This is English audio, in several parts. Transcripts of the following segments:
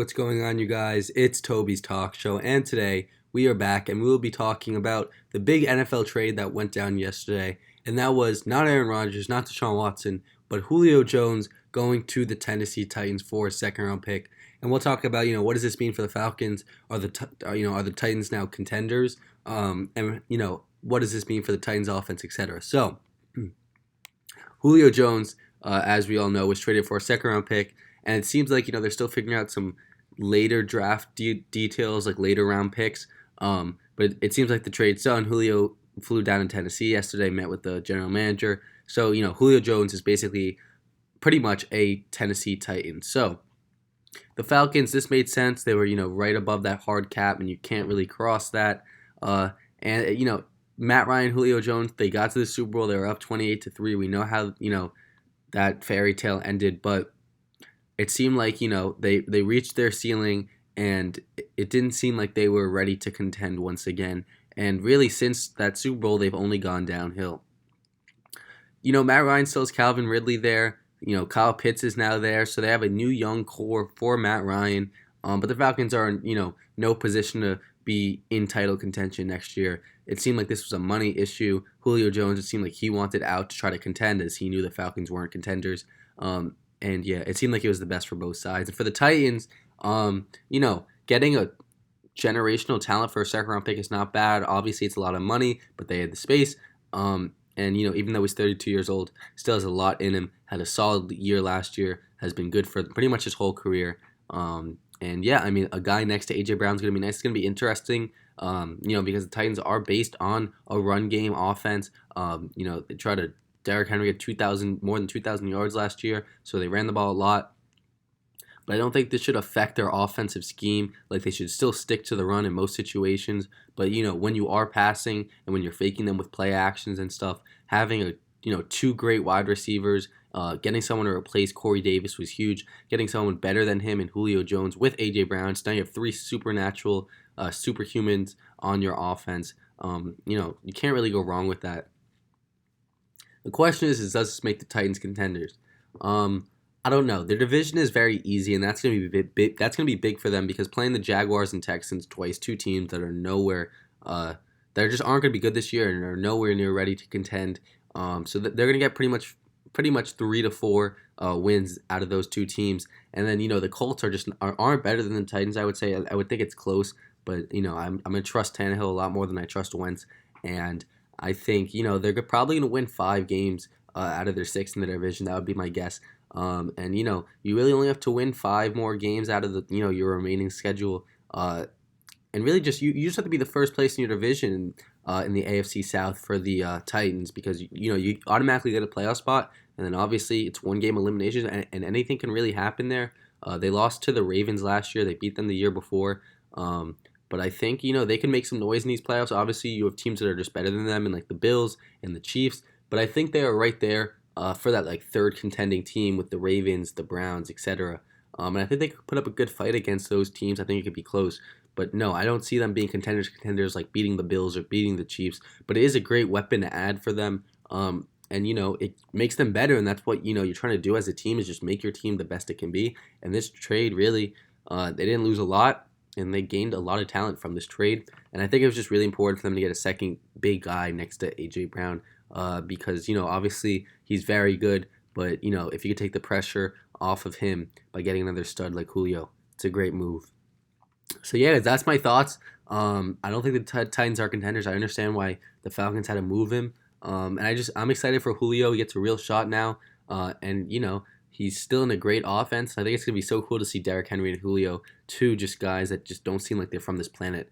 what's going on, you guys? It's Toby's Talk Show, and today we are back and we will be talking about the big NFL trade that went down yesterday, and that was not Aaron Rodgers, not Deshaun Watson, but Julio Jones going to the Tennessee Titans for a second-round pick. And we'll talk about, what does this mean for the Falcons? Are the Titans now contenders? And what does this mean for the Titans offense, etc. So, Julio Jones, as we all know, was traded for a second-round pick. And it seems like, they're still figuring out some later draft details, like later round picks. But it seems like the trade's done. Julio flew down in Tennessee yesterday, met with the general manager. So, Julio Jones is basically pretty much a Tennessee Titan. So, the Falcons, this made sense. They were, right above that hard cap, and you can't really cross that. Matt Ryan, Julio Jones, they got to the Super Bowl. They were up 28-3. We know how, that fairy tale ended, but it seemed like, they reached their ceiling, and it didn't seem like they were ready to contend once again. And really, since that Super Bowl, they've only gone downhill. Matt Ryan still has Calvin Ridley there. Kyle Pitts is now there, so they have a new young core for Matt Ryan. But the Falcons are in, no position to be in title contention next year. It seemed like this was a money issue. Julio Jones, it seemed like he wanted out to try to contend, as he knew the Falcons weren't contenders. And yeah, it seemed like it was the best for both sides. And for the Titans, getting a generational talent for a second round pick is not bad. Obviously, it's a lot of money, but they had the space. And even though he's 32 years old, still has a lot in him. Had a solid year last year. Has been good for pretty much his whole career. And yeah, a guy next to AJ Brown is going to be nice. It's going to be interesting. Because the Titans are based on a run game offense. They try to Derrick Henry had more than 2,000 yards last year, so they ran the ball a lot. But I don't think this should affect their offensive scheme. Like, they should still stick to the run in most situations. But, when you are passing and when you're faking them with play actions and stuff, having two great wide receivers, getting someone to replace Corey Davis was huge. Getting someone better than him and Julio Jones with A.J. Brown. So now you have three supernatural, superhumans on your offense. You can't really go wrong with that. The question is does this make the Titans contenders? I don't know. Their division is very easy, and that's going to be big. That's going to be big for them because playing the Jaguars and Texans twice, two teams that are nowhere, that just aren't going to be good this year and are nowhere near ready to contend. So they're going to get pretty much 3 to 4 wins out of those two teams, and then the Colts aren't better than the Titans. I would say I would think it's close, but I'm going to trust Tannehill a lot more than I trust Wentz, and I think, they're probably going to win 5 games out of their 6 in the division. That would be my guess. And, you really only have to win 5 more games out of the, your remaining schedule. And really you just have to be the first place in your division in the AFC South for the Titans because, you automatically get a playoff spot. And then obviously it's 1-game elimination and anything can really happen there. They lost to the Ravens last year. They beat them the year before. But I think, they can make some noise in these playoffs. Obviously, you have teams that are just better than them, and like the Bills and the Chiefs. But I think they are right there for that third contending team with the Ravens, the Browns, etc. And I think they could put up a good fight against those teams. I think it could be close. But no, I don't see them being contenders like beating the Bills or beating the Chiefs. But it is a great weapon to add for them. And, it makes them better. And that's what, you're trying to do as a team is just make your team the best it can be. And this trade really, they didn't lose a lot. And they gained a lot of talent from this trade. And I think it was just really important for them to get a second big guy next to A.J. Brown because, obviously he's very good. But, if you could take the pressure off of him by getting another stud like Julio, it's a great move. So, yeah, that's my thoughts. I don't think the Titans are contenders. I understand why the Falcons had to move him. And I'm excited for Julio. He gets a real shot now. And, he's still in a great offense. I think it's going to be so cool to see Derrick Henry and Julio, two just guys that just don't seem like they're from this planet.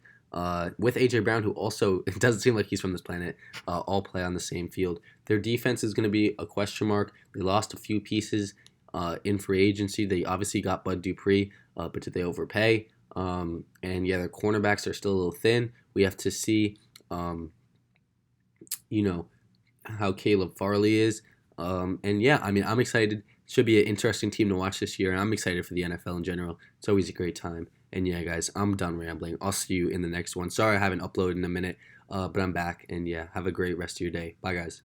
With A.J. Brown, who also, it doesn't seem like he's from this planet, all play on the same field. Their defense is going to be a question mark. They lost a few pieces in free agency. They obviously got Bud Dupree, but did they overpay? And yeah, their cornerbacks are still a little thin. We have to see, how Caleb Farley is. And yeah, I'm excited. Should be an interesting team to watch this year, and I'm excited for the NFL in general. It's always a great time. And yeah, guys, I'm done rambling. I'll see you in the next one. Sorry I haven't uploaded in a minute, but I'm back. And yeah, have a great rest of your day. Bye, guys.